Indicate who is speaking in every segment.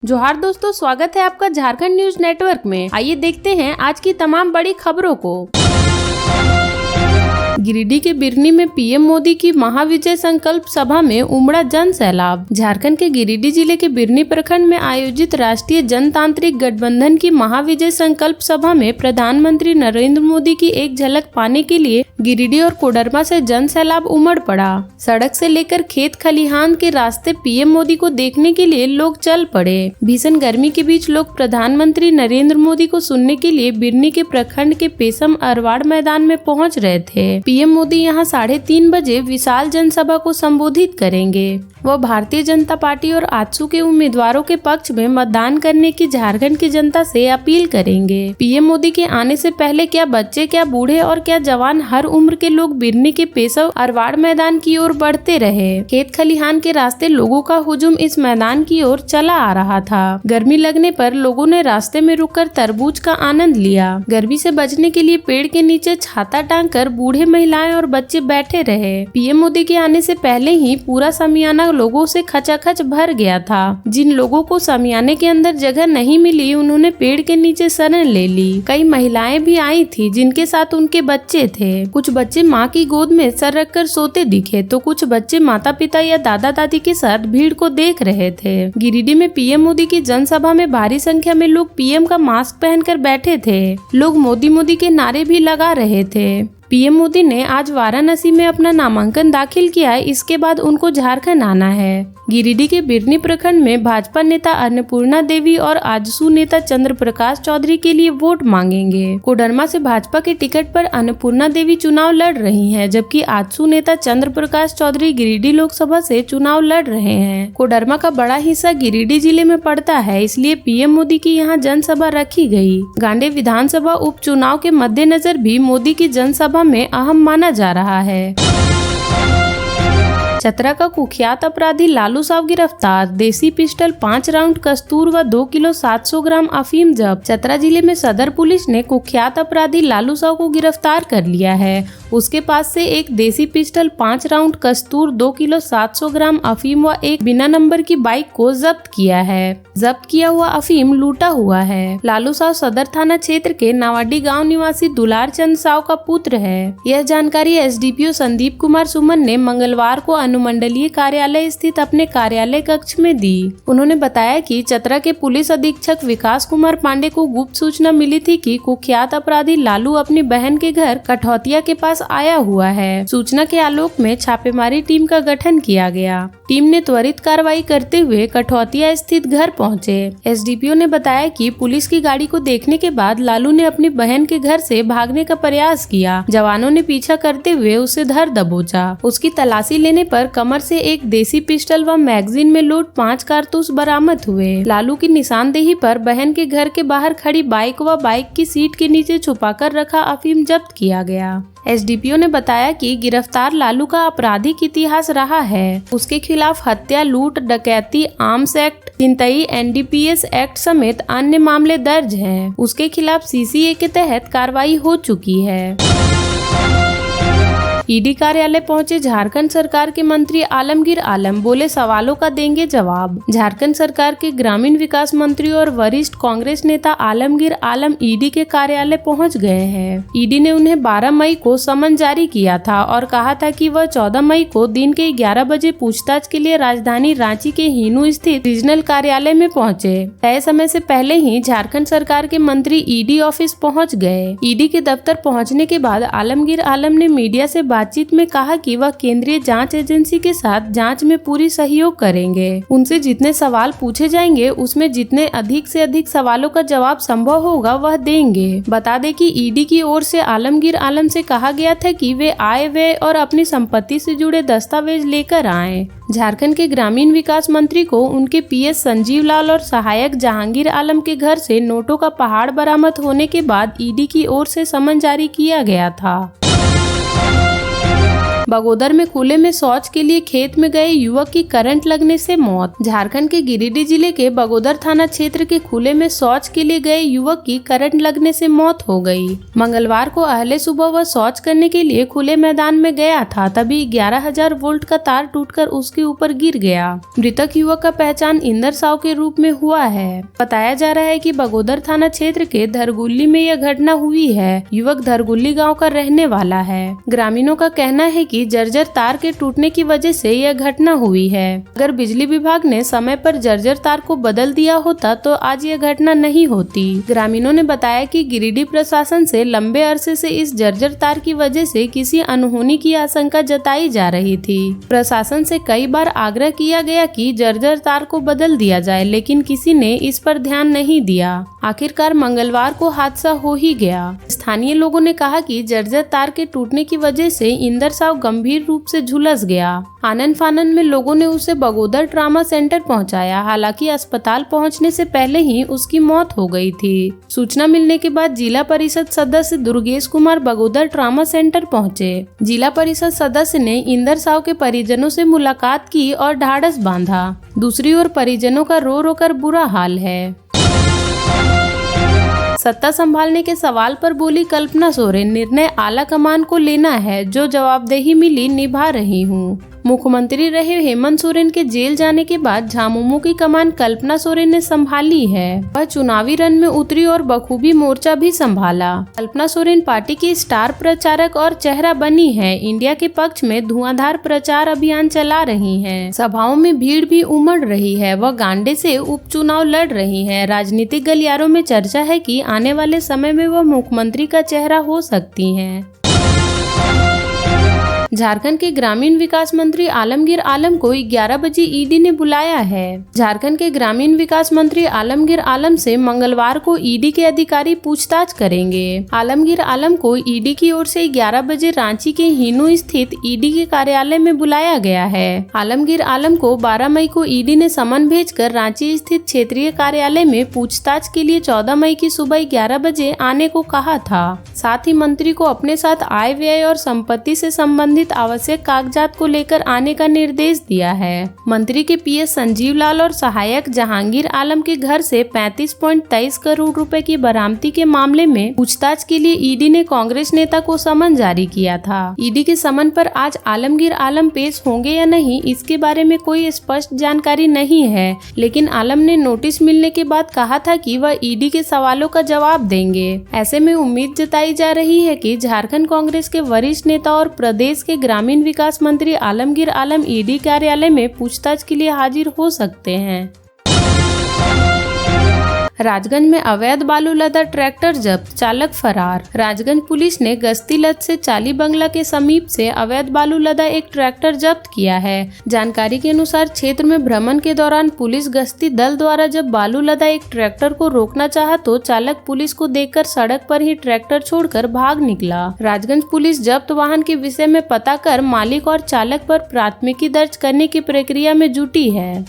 Speaker 1: जोहार दोस्तों, स्वागत है आपका झारखंड न्यूज नेटवर्क में। आइए देखते हैं आज की तमाम बड़ी खबरों को। गिरिडीह के बिरनी में पीएम मोदी की महाविजय संकल्प सभा में उमड़ा जन सैलाब। झारखंड के गिरिडीह जिले के बिरनी प्रखंड में आयोजित राष्ट्रीय जनतांत्रिक गठबंधन की महाविजय संकल्प सभा में प्रधानमंत्री नरेंद्र मोदी की एक झलक पाने के लिए गिरिडीह और कोडरमा से जन सैलाब उमड़ पड़ा। सड़क से लेकर खेत खलिहान के रास्ते पीएम मोदी को देखने के लिए लोग चल पड़े। भीषण गर्मी के बीच लोग प्रधानमंत्री नरेंद्र मोदी को सुनने के लिए बिरनी के प्रखंड के पेसम अरवाड़ मैदान में पहुंच रहे थे। पीएम मोदी यहां 3:30 बजे विशाल जनसभा को संबोधित करेंगे। वह भारतीय जनता पार्टी और आजसू के उम्मीदवारों के पक्ष में मतदान करने की झारखंड की जनता से अपील करेंगे। पीएम मोदी के आने से पहले क्या बच्चे, क्या बूढ़े और क्या जवान, हर उम्र के लोग बिरनी के पेसव अरवाड़ मैदान की ओर बढ़ते रहे। खेत खलिहान के रास्ते लोगों का हुजूम इस मैदान की ओर चला आ रहा था। गर्मी लगने पर लोगों ने रास्ते में रुककर तरबूज का आनंद लिया। गर्मी से बचने के लिए पेड़ के नीचे छाता टांग कर बूढ़े, महिलाएं और बच्चे बैठे रहे। पीएम मोदी के आने से पहले ही पूरा समियाना लोगों से खचाखच भर गया था। जिन लोगों को समियाने के अंदर जगह नहीं मिली, उन्होंने पेड़ के नीचे शरण ले ली। कई महिलाएं भी आई थी जिनके साथ उनके बच्चे थे। कुछ बच्चे माँ की गोद में सर रखकर सोते दिखे तो कुछ बच्चे माता पिता या दादा दादी के साथ भीड़ को देख रहे थे। गिरिडीह में पीएम मोदी की जनसभा में भारी संख्या में लोग पीएम का मास्क पहनकर बैठे थे। लोग मोदी मोदी के नारे भी लगा रहे थे। पीएम मोदी ने आज वाराणसी में अपना नामांकन दाखिल किया। इसके बाद उनको झारखंड आना है। गिरिडीह के बिरनी प्रखंड में भाजपा नेता अन्नपूर्णा देवी और आजसू नेता चंद्र प्रकाश चौधरी के लिए वोट मांगेंगे। कोडरमा से भाजपा के टिकट पर अन्नपूर्णा देवी चुनाव लड़ रही हैं, जबकि आजसू नेता चंद्र प्रकाश चौधरी गिरिडीह लोकसभा से चुनाव लड़ रहे हैं। कोडरमा का बड़ा हिस्सा गिरिडीह जिले में पड़ता है, इसलिए पीएम मोदी की यहाँ जनसभा रखी गयी। गांडे विधानसभा उपचुनाव के मद्देनजर भी मोदी की जनसभा में अहम माना जा रहा है। चतरा का कुख्यात अपराधी लालू साव गिरफ्तार। देसी पिस्टल, 5 राउंड कस्तूर व 2 किलो 700 ग्राम अफीम जब्त। चतरा जिले में सदर पुलिस ने कुख्यात अपराधी लालू साव को गिरफ्तार कर लिया है। उसके पास से एक देसी पिस्टल, 5 राउंड कस्तूर, 2 किलो 700 ग्राम अफीम व एक बिना नंबर की बाइक को जब्त किया है। जब्त किया हुआ अफीम लूटा हुआ है। लालू साव सदर थाना क्षेत्र के नावाडी गांव निवासी दुलार चंद साव का पुत्र है। यह जानकारी एसडीपीओ संदीप कुमार सुमन ने मंगलवार को अनुमंडलीय कार्यालय स्थित अपने कार्यालय कक्ष में दी। उन्होंने बताया कि चतरा के पुलिस अधीक्षक विकास कुमार पांडे को गुप्त सूचना मिली थी कि कुख्यात अपराधी लालू अपनी बहन के घर कठौतिया के पास आया हुआ है। सूचना के आलोक में छापेमारी टीम का गठन किया गया। टीम ने त्वरित कार्रवाई करते हुए कठौतिया स्थित घर पहुंचे। एसडीपीओ ने बताया कि पुलिस की गाड़ी को देखने के बाद लालू ने अपनी बहन के घर से भागने का प्रयास किया। जवानों ने पीछा करते हुए उसे धर दबोचा। उसकी तलाशी लेने पर कमर से एक देसी पिस्टल व मैगजीन में लोड 5 कारतूस बरामद हुए। लालू की निशानदेही पर बहन के घर के बाहर खड़ी बाइक व बाइक की सीट के नीचे छुपाकर रखा अफीम जब्त किया गया। एसडीपीओ ने बताया कि गिरफ्तार लालू का आपराधिक इतिहास रहा है। उसके खिलाफ हत्या, लूट, डकैती, आर्म्स एक्ट, छिनतई, एनडीपीएस एक्ट समेत अन्य मामले दर्ज हैं। उसके खिलाफ सीसीए के तहत कार्रवाई हो चुकी है। ईडी कार्यालय पहुंचे झारखंड सरकार के मंत्री आलमगीर आलम, बोले सवालों का देंगे जवाब। झारखंड सरकार के ग्रामीण विकास मंत्री और वरिष्ठ कांग्रेस नेता आलमगीर आलम ईडी के कार्यालय पहुंच गए हैं। ईडी ने उन्हें 12 मई को समन जारी किया था और कहा था कि वह 14 मई को दिन के 11 बजे पूछताछ के लिए राजधानी रांची के हिनू स्थित रीजनल कार्यालय में पहुंचे। तय समय से पहले ही झारखंड सरकार के मंत्री ईडी ऑफिस पहुँच गए। ईडी के दफ्तर पहुँचने के बाद आलमगीर आलम ने मीडिया से बातचीत में कहा कि वह केंद्रीय जांच एजेंसी के साथ जांच में पूरी सहयोग करेंगे। उनसे जितने सवाल पूछे जाएंगे उसमें जितने अधिक से अधिक सवालों का जवाब संभव होगा वह देंगे। बता दें कि ईडी की ओर से आलमगीर आलम से कहा गया था कि वे आय व्यय और अपनी संपत्ति से जुड़े दस्तावेज लेकर आएं। झारखंड के ग्रामीण विकास मंत्री को उनके पीएस संजीव लाल और सहायक जहांगीर आलम के घर से नोटों का पहाड़ बरामद होने के बाद ईडी की ओर से समन जारी किया गया था। बगोदर में खुले में शौच के लिए खेत में गए युवक की करंट लगने से मौत। झारखंड के गिरिडीह जिले के बगोदर थाना क्षेत्र के खुले में शौच के लिए गए युवक की करंट लगने से मौत हो गई। मंगलवार को अहले सुबह वह शौच करने के लिए खुले मैदान में गया था, तभी 11,000 वोल्ट का तार टूटकर उसके ऊपर गिर गया। मृतक युवक का पहचान इंदर साव के रूप में हुआ है। बताया जा रहा है कि बगोदर थाना क्षेत्र के धरगुल्ली में यह घटना हुई है। युवक धरगुल्ली गांव का रहने वाला है। ग्रामीणों का कहना है कि जर्जर तार के टूटने की वजह से यह घटना हुई है। अगर बिजली विभाग ने समय पर जर्जर तार को बदल दिया होता तो आज यह घटना नहीं होती। ग्रामीणों ने बताया कि गिरिडीह प्रशासन से लंबे अरसे से इस जर्जर तार की वजह से किसी अनहोनी की आशंका जताई जा रही थी। प्रशासन से कई बार आग्रह किया गया कि जर्जर तार को बदल दिया जाए, लेकिन किसी ने इस पर ध्यान नहीं दिया। आखिरकार मंगलवार को हादसा हो ही गया। स्थानीय लोगों ने कहा कि जर्जर तार के टूटने की वजह से इंदर साव गंभीर रूप से झुलस गया। आनन फानन में लोगों ने उसे बगोदर ट्रामा सेंटर पहुंचाया। हालांकि अस्पताल पहुंचने से पहले ही उसकी मौत हो गई थी। सूचना मिलने के बाद जिला परिषद सदस्य दुर्गेश कुमार बगोदर ट्रामा सेंटर पहुंचे। जिला परिषद सदस्य ने इंदर साव के परिजनों से मुलाकात की और ढाढ़स बांधा। दूसरी ओर परिजनों का रो रो कर बुरा हाल है। सत्ता संभालने के सवाल पर बोली कल्पना सोरेन, निर्णय आला कमान को लेना है, जो जवाबदेही मिली निभा रही हूँ। मुख्यमंत्री रहे हेमंत सोरेन के जेल जाने के बाद झामुमो की कमान कल्पना सोरेन ने संभाली है। वह चुनावी रण में उतरी और बखूबी मोर्चा भी संभाला। कल्पना सोरेन पार्टी की स्टार प्रचारक और चेहरा बनी है। इंडिया के पक्ष में धुआंधार प्रचार अभियान चला रही हैं। सभाओं में भीड़ भी उमड़ रही है। वह गांडे से उपचुनाव लड़ रही है। राजनीतिक गलियारों में चर्चा है कि आने वाले समय में वह मुख्यमंत्री का चेहरा हो सकती हैं। झारखंड के ग्रामीण विकास मंत्री आलमगीर आलम को 11 बजे ईडी ने बुलाया है। झारखंड के ग्रामीण विकास मंत्री आलमगीर आलम से मंगलवार को ईडी के अधिकारी पूछताछ करेंगे। आलमगीर आलम को ईडी की ओर से 11 बजे रांची के हिनू स्थित ईडी के कार्यालय में बुलाया गया है। आलमगीर आलम को 12 मई को ईडी ने समन भेजकर रांची स्थित क्षेत्रीय कार्यालय में पूछताछ के लिए 14 मई की सुबह 11 बजे आने को कहा था। साथ ही मंत्री को अपने साथ आय व्यय और संपत्ति से संबंधित आवश्यक कागजात को लेकर आने का निर्देश दिया है। मंत्री के पीएस संजीव लाल और सहायक जहांगीर आलम के घर से 35.23 करोड़ रुपए की बरामदी के मामले में पूछताछ के लिए ईडी ने कांग्रेस नेता को समन जारी किया था। ईडी के समन पर आज आलमगीर आलम पेश होंगे या नहीं, इसके बारे में कोई स्पष्ट जानकारी नहीं है, लेकिन आलम ने नोटिस मिलने के बाद कहा था कि वह ईडी के सवालों का जवाब देंगे। ऐसे में उम्मीद जताई जा रही है कि झारखंड कांग्रेस के वरिष्ठ नेता और प्रदेश के ग्रामीण विकास मंत्री आलमगीर आलम ईडी कार्यालय में पूछताछ के लिए हाजिर हो सकते हैं। राजगंज में अवैध बालू लदा ट्रैक्टर जब्त, चालक फरार। राजगंज पुलिस ने गश्ती लद से चाली बंगला के समीप से अवैध बालू लदा एक ट्रैक्टर जब्त किया है। जानकारी के अनुसार क्षेत्र में भ्रमण के दौरान पुलिस गश्ती दल द्वारा जब बालू लदा एक ट्रैक्टर को रोकना चाहा तो चालक पुलिस को देखकर सड़क पर ही ट्रैक्टर छोड़कर भाग निकला। राजगंज पुलिस जब्त वाहन के विषय में पता कर मालिक और चालक पर प्राथमिकी दर्ज करने की प्रक्रिया में जुटी है।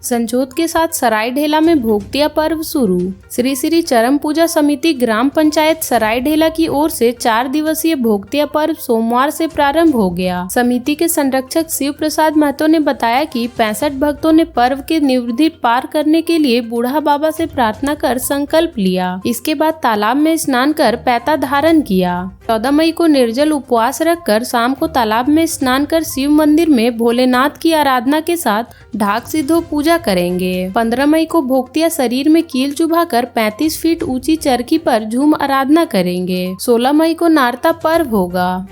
Speaker 1: संजोत के साथ सरायढेला में भोगतिया पर्व शुरू। श्री श्री चरम पूजा समिति ग्राम पंचायत सरायढेला की ओर से 4 दिवसीय भोगतिया पर्व सोमवार से प्रारंभ हो गया। समिति के संरक्षक शिव प्रसाद महतो ने बताया कि 65 भक्तों ने पर्व के निवृत्ति पार करने के लिए बूढ़ा बाबा से प्रार्थना कर संकल्प लिया। इसके बाद तालाब में स्नान कर पैता धारण किया। 14 मई को निर्जल उपवास रखकर शाम को तालाब में स्नान कर शिव मंदिर में भोलेनाथ की आराधना के साथ ढाक सिद्धो पूजा करेंगे। 15 मई को भोगतिया शरीर में कील चुभाकर 35 फीट ऊंची चरखी पर झूम आराधना करेंगे। 16 मई को नारता पर्व होगा।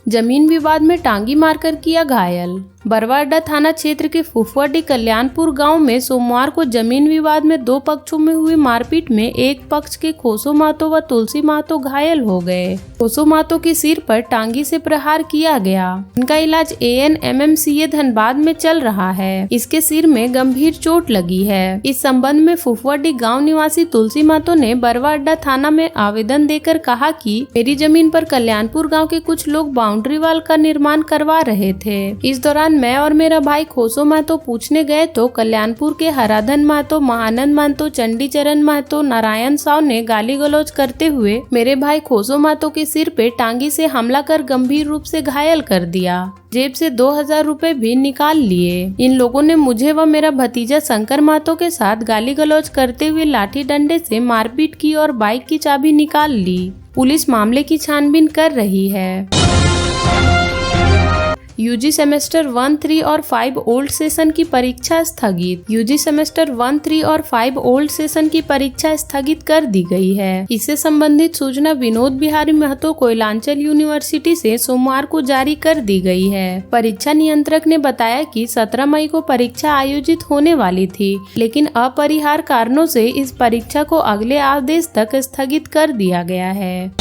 Speaker 1: जमीन विवाद में टांगी मारकर किया घायल। बरवाडा थाना क्षेत्र के फुफवाडी कल्याणपुर गांव में सोमवार को जमीन विवाद में 2 पक्षों में हुई मारपीट में एक पक्ष के खोसो महतो व तुलसी महतो घायल हो गए। खोसो महतो के सिर पर टांगी से प्रहार किया गया। इनका इलाज ANMMCA धनबाद में चल रहा है। इसके सिर में गंभीर चोट लगी है। इस संबंध में फुफवाडी गाँव निवासी तुलसी महतो ने बरवाडा थाना में आवेदन देकर कहा कि मेरी जमीन पर कल्याणपुर गाँव के कुछ लोग बाउंड्री वाल का निर्माण करवा रहे थे। इस दौरान मैं और मेरा भाई खोसो महतो पूछने गए तो कल्याणपुर के हराधन महतो, महानंद महतो, चंडीचरण महतो, नारायण साव ने गाली गलौज करते हुए मेरे भाई खोसो महतो के सिर पे टांगी से हमला कर गंभीर रूप से घायल कर दिया। जेब से 2000 रुपए भी निकाल लिए। इन लोगों ने मुझे व मेरा भतीजा शंकर महतो के साथ गाली गलौज करते हुए लाठी डंडे से मारपीट की और बाइक की चाबी निकाल ली। पुलिस मामले की छानबीन कर रही है। यूजी सेमेस्टर 1, 3 और 5 ओल्ड सेशन की परीक्षा स्थगित। यूजी सेमेस्टर 1, 3 और 5 ओल्ड सेशन की परीक्षा स्थगित कर दी गई है। इससे संबंधित सूचना विनोद बिहारी महतो कोयलांचल यूनिवर्सिटी से सोमवार को जारी कर दी गई है। परीक्षा नियंत्रक ने बताया कि 17 मई को परीक्षा आयोजित होने वाली थी, लेकिन अपरिहार्य कारणों से इस परीक्षा को अगले आदेश तक स्थगित कर दिया गया है।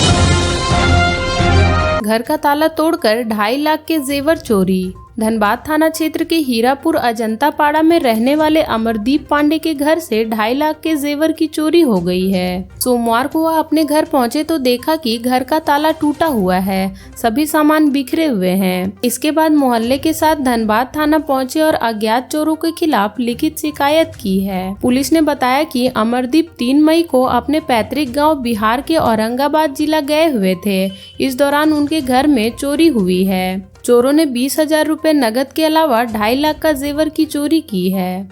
Speaker 1: घर का ताला तोड़कर 2.5 लाख के जेवर चोरी। धनबाद थाना क्षेत्र के हीरापुर अजंता पाड़ा में रहने वाले अमरदीप पांडे के घर से 2.5 लाख के जेवर की चोरी हो गई है। सोमवार को वह अपने घर पहुंचे तो देखा कि घर का ताला टूटा हुआ है, सभी सामान बिखरे हुए हैं। इसके बाद मोहल्ले के साथ धनबाद थाना पहुंचे और अज्ञात चोरों के खिलाफ लिखित शिकायत की है। पुलिस ने बताया कि अमरदीप 3 मई को अपने पैतृक गाँव बिहार के औरंगाबाद जिला गए हुए थे। इस दौरान उनके घर में चोरी हुई है। चोरों ने 20,000 रुपए नगद के अलावा 2.5 लाख का जेवर की चोरी की है।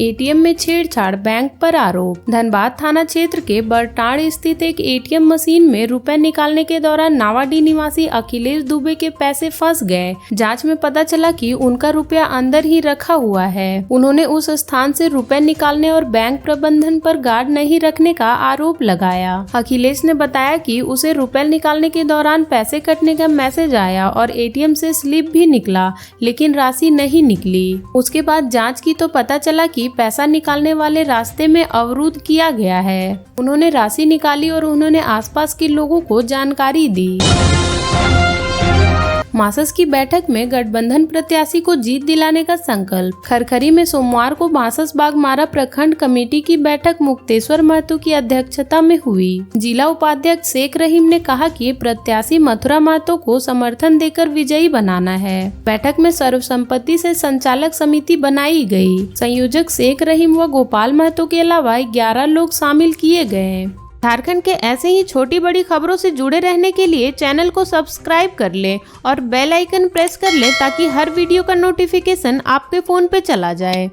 Speaker 1: एटीएम में छेड़छाड़, बैंक पर आरोप। धनबाद थाना क्षेत्र के बरटाड़ स्थित एक एटीएम मशीन में रुपए निकालने के दौरान नावाडी निवासी अखिलेश दुबे के पैसे फंस गए। जांच में पता चला कि उनका रुपया अंदर ही रखा हुआ है। उन्होंने उस स्थान से रुपए निकालने और बैंक प्रबंधन पर गार्ड नहीं रखने का आरोप लगाया। अखिलेश ने बताया कि उसे रुपए निकालने के दौरान पैसे कटने का मैसेज आया और एटीएम से स्लिप भी निकला, लेकिन राशि नहीं निकली। उसके बाद जाँच की तो पता चला कि पैसा निकालने वाले रास्ते में अवरुद्ध किया गया है। उन्होंने राशि निकाली और उन्होंने आसपास के लोगों को जानकारी दी। मासस की बैठक में गठबंधन प्रत्याशी को जीत दिलाने का संकल्प। खरखरी में सोमवार को मासस बागमारा प्रखंड कमेटी की बैठक मुक्तेश्वर महतो की अध्यक्षता में हुई। जिला उपाध्यक्ष शेख रहीम ने कहा कि प्रत्याशी मथुरा महतो को समर्थन देकर विजयी बनाना है। बैठक में सर्वसम्मति से संचालक समिति बनाई गई। संयोजक शेख रहीम व गोपाल महतो के अलावा 11 लोग शामिल किए गए। झारखंड के ऐसे ही छोटी बड़ी खबरों से जुड़े रहने के लिए चैनल को सब्सक्राइब कर लें और बेल आइकन प्रेस कर लें ताकि हर वीडियो का नोटिफिकेशन आपके फोन पे चला जाए।